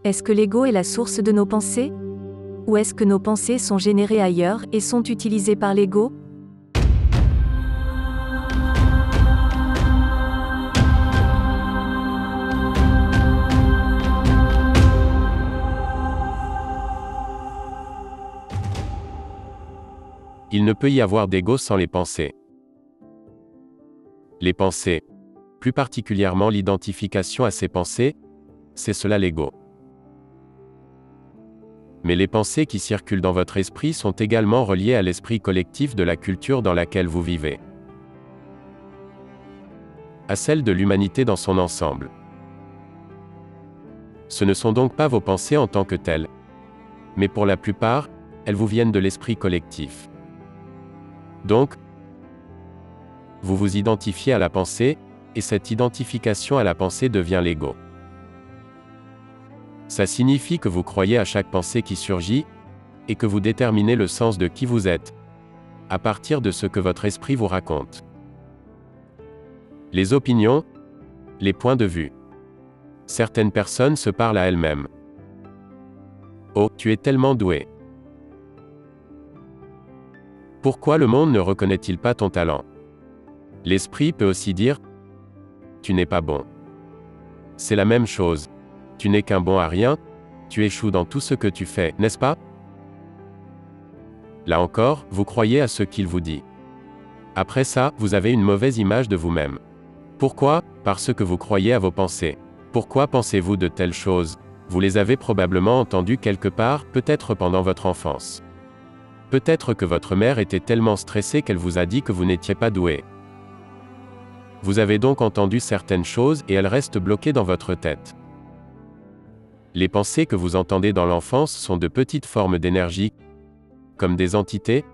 Est-ce que l'ego est la source de nos pensées? Ou est-ce que nos pensées sont générées ailleurs et sont utilisées par l'ego? Il ne peut y avoir d'ego sans les pensées. Les pensées, plus particulièrement l'identification à ces pensées, c'est cela l'ego. Mais les pensées qui circulent dans votre esprit sont également reliées à l'esprit collectif de la culture dans laquelle vous vivez, à celle de l'humanité dans son ensemble. Ce ne sont donc pas vos pensées en tant que telles, mais pour la plupart, elles vous viennent de l'esprit collectif. Donc, vous vous identifiez à la pensée, et cette identification à la pensée devient l'ego. Ça signifie que vous croyez à chaque pensée qui surgit, et que vous déterminez le sens de qui vous êtes, à partir de ce que votre esprit vous raconte. Les opinions, les points de vue. Certaines personnes se parlent à elles-mêmes. Oh, tu es tellement doué. Pourquoi le monde ne reconnaît-il pas ton talent? L'esprit peut aussi dire, tu n'es pas bon. C'est la même chose. Tu n'es qu'un bon à rien, tu échoues dans tout ce que tu fais, n'est-ce pas? Là encore, vous croyez à ce qu'il vous dit. Après ça, vous avez une mauvaise image de vous-même. Pourquoi? Parce que vous croyez à vos pensées. Pourquoi pensez-vous de telles choses? Vous les avez probablement entendues quelque part, peut-être pendant votre enfance. Peut-être que votre mère était tellement stressée qu'elle vous a dit que vous n'étiez pas doué. Vous avez donc entendu certaines choses et elles restent bloquées dans votre tête. Les pensées que vous entendez dans l'enfance sont de petites formes d'énergie, comme des entités.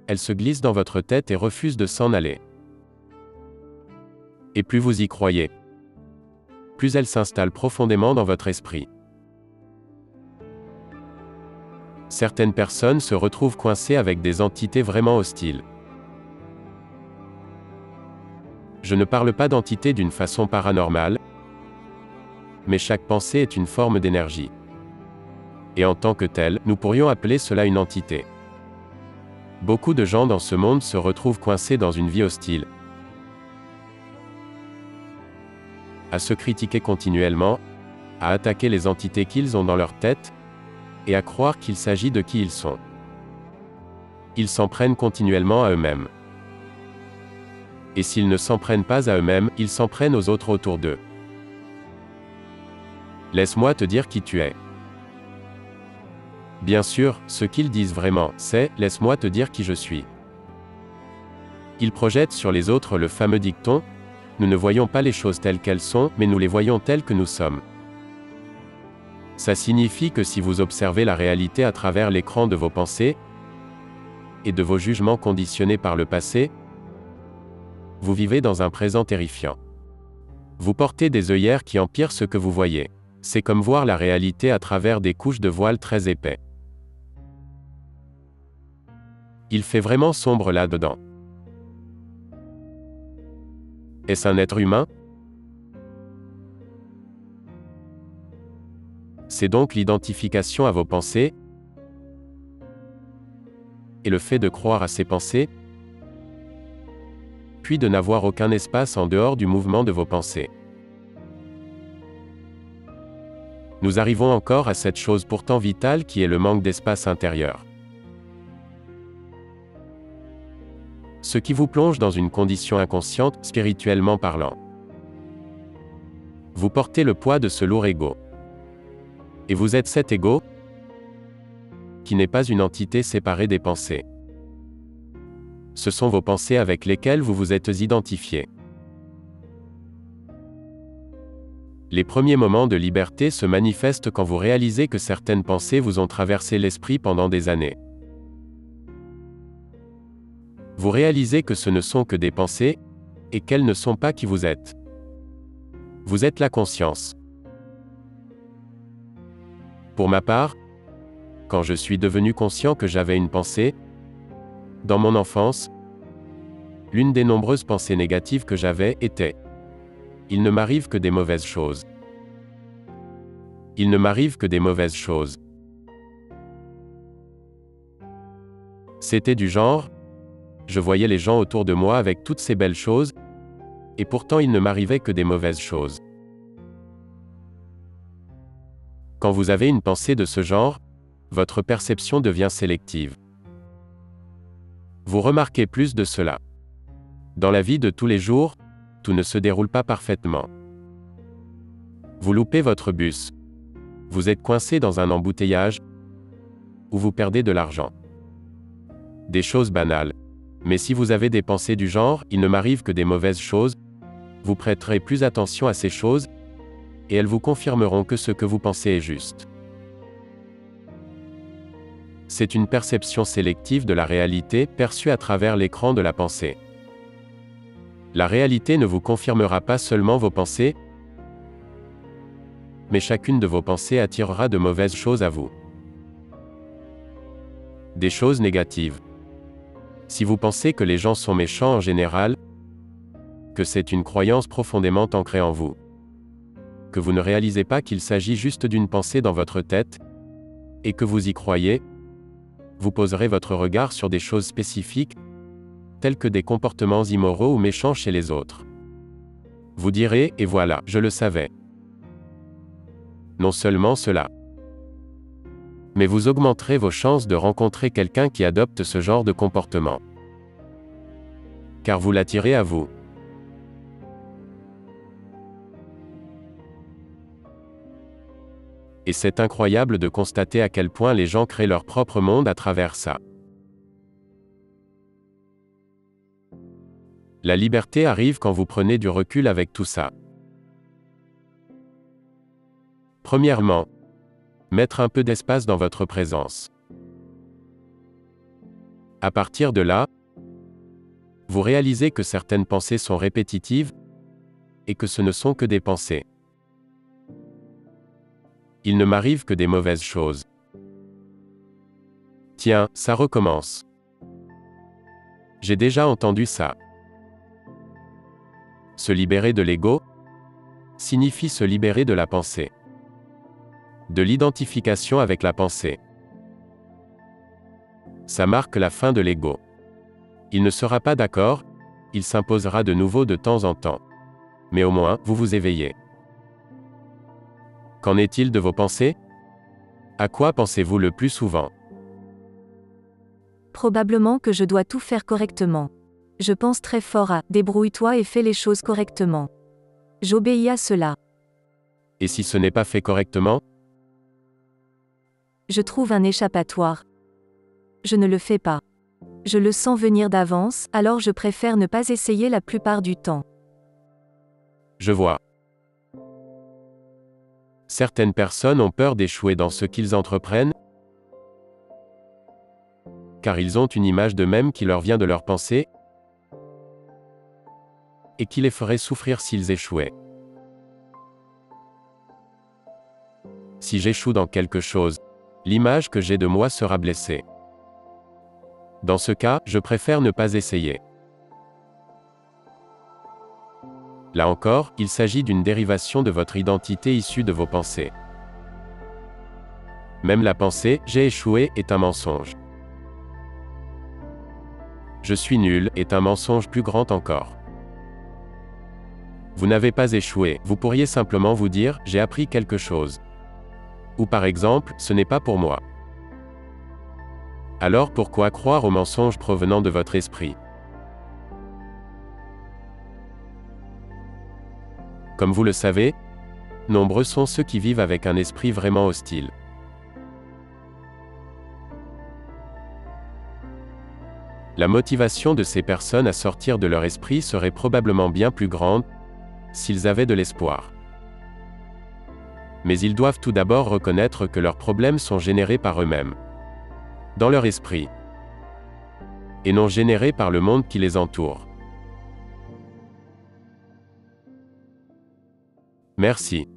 Elles se glissent dans votre tête et refusent de s'en aller. Et plus vous y croyez, plus elles s'installent profondément dans votre esprit. Certaines personnes se retrouvent coincées avec des entités vraiment hostiles. Je ne parle pas d'entités d'une façon paranormale, mais chaque pensée est une forme d'énergie. Et en tant que telle, nous pourrions appeler cela une entité. Beaucoup de gens dans ce monde se retrouvent coincés dans une vie hostile, à se critiquer continuellement, à attaquer les entités qu'ils ont dans leur tête, et à croire qu'il s'agit de qui ils sont. Ils s'en prennent continuellement à eux-mêmes. Et s'ils ne s'en prennent pas à eux-mêmes, ils s'en prennent aux autres autour d'eux. Laisse-moi te dire qui tu es. Bien sûr, ce qu'ils disent vraiment, c'est « laisse-moi te dire qui je suis ». Ils projettent sur les autres le fameux dicton « nous ne voyons pas les choses telles qu'elles sont, mais nous les voyons telles que nous sommes ». Ça signifie que si vous observez la réalité à travers l'écran de vos pensées et de vos jugements conditionnés par le passé, vous vivez dans un présent terrifiant. Vous portez des œillères qui empirent ce que vous voyez. C'est comme voir la réalité à travers des couches de voile très épais. Il fait vraiment sombre là-dedans. Est-ce un être humain? C'est donc l'identification à vos pensées et le fait de croire à ces pensées, puis de n'avoir aucun espace en dehors du mouvement de vos pensées. Nous arrivons encore à cette chose pourtant vitale qui est le manque d'espace intérieur. Ce qui vous plonge dans une condition inconsciente, spirituellement parlant. Vous portez le poids de ce lourd ego. Et vous êtes cet ego, qui n'est pas une entité séparée des pensées. Ce sont vos pensées avec lesquelles vous vous êtes identifié. Les premiers moments de liberté se manifestent quand vous réalisez que certaines pensées vous ont traversé l'esprit pendant des années. Vous réalisez que ce ne sont que des pensées, et qu'elles ne sont pas qui vous êtes. Vous êtes la conscience. Pour ma part, quand je suis devenu conscient que j'avais une pensée, dans mon enfance, l'une des nombreuses pensées négatives que j'avais était « Il ne m'arrive que des mauvaises choses ». Il ne m'arrive que des mauvaises choses. C'était du genre, je voyais les gens autour de moi avec toutes ces belles choses, et pourtant il ne m'arrivait que des mauvaises choses. Quand vous avez une pensée de ce genre, votre perception devient sélective. Vous remarquez plus de cela. Dans la vie de tous les jours, tout ne se déroule pas parfaitement. Vous loupez votre bus. Vous êtes coincé dans un embouteillage, ou vous perdez de l'argent. Des choses banales. Mais si vous avez des pensées du genre « il ne m'arrive que des mauvaises choses », vous prêterez plus attention à ces choses, et elles vous confirmeront que ce que vous pensez est juste. C'est une perception sélective de la réalité perçue à travers l'écran de la pensée. La réalité ne vous confirmera pas seulement vos pensées, mais chacune de vos pensées attirera de mauvaises choses à vous. Des choses négatives. Si vous pensez que les gens sont méchants en général, que c'est une croyance profondément ancrée en vous, que vous ne réalisez pas qu'il s'agit juste d'une pensée dans votre tête, et que vous y croyez, vous poserez votre regard sur des choses spécifiques, telles que des comportements immoraux ou méchants chez les autres. Vous direz, et voilà, je le savais. Non seulement cela, mais vous augmenterez vos chances de rencontrer quelqu'un qui adopte ce genre de comportement. Car vous l'attirez à vous. Et c'est incroyable de constater à quel point les gens créent leur propre monde à travers ça. La liberté arrive quand vous prenez du recul avec tout ça. Premièrement, mettre un peu d'espace dans votre présence. À partir de là, vous réalisez que certaines pensées sont répétitives, et que ce ne sont que des pensées. Il ne m'arrive que des mauvaises choses. Tiens, ça recommence. J'ai déjà entendu ça. Se libérer de l'ego signifie se libérer de la pensée. De l'identification avec la pensée. Ça marque la fin de l'ego. Il ne sera pas d'accord, il s'imposera de nouveau de temps en temps. Mais au moins, vous vous éveillez. Qu'en est-il de vos pensées? À quoi pensez-vous le plus souvent? Probablement que je dois tout faire correctement. Je pense très fort à « débrouille-toi et fais les choses correctement ». J'obéis à cela. Et si ce n'est pas fait correctement? Je trouve un échappatoire. Je ne le fais pas. Je le sens venir d'avance, alors je préfère ne pas essayer la plupart du temps. Je vois. Certaines personnes ont peur d'échouer dans ce qu'ils entreprennent, car ils ont une image d'eux-mêmes qui leur vient de leur pensée, et qui les ferait souffrir s'ils échouaient. Si j'échoue dans quelque chose, l'image que j'ai de moi sera blessée. Dans ce cas, je préfère ne pas essayer. Là encore, il s'agit d'une dérivation de votre identité issue de vos pensées. Même la pensée « j'ai échoué » est un mensonge. Je suis nul est un mensonge plus grand encore. Vous n'avez pas échoué, vous pourriez simplement vous dire « j'ai appris quelque chose ». Ou par exemple « ce n'est pas pour moi ». Alors pourquoi croire aux mensonges provenant de votre esprit? Comme vous le savez, nombreux sont ceux qui vivent avec un esprit vraiment hostile. La motivation de ces personnes à sortir de leur esprit serait probablement bien plus grande, s'ils avaient de l'espoir. Mais ils doivent tout d'abord reconnaître que leurs problèmes sont générés par eux-mêmes, dans leur esprit, et non générés par le monde qui les entoure. Merci.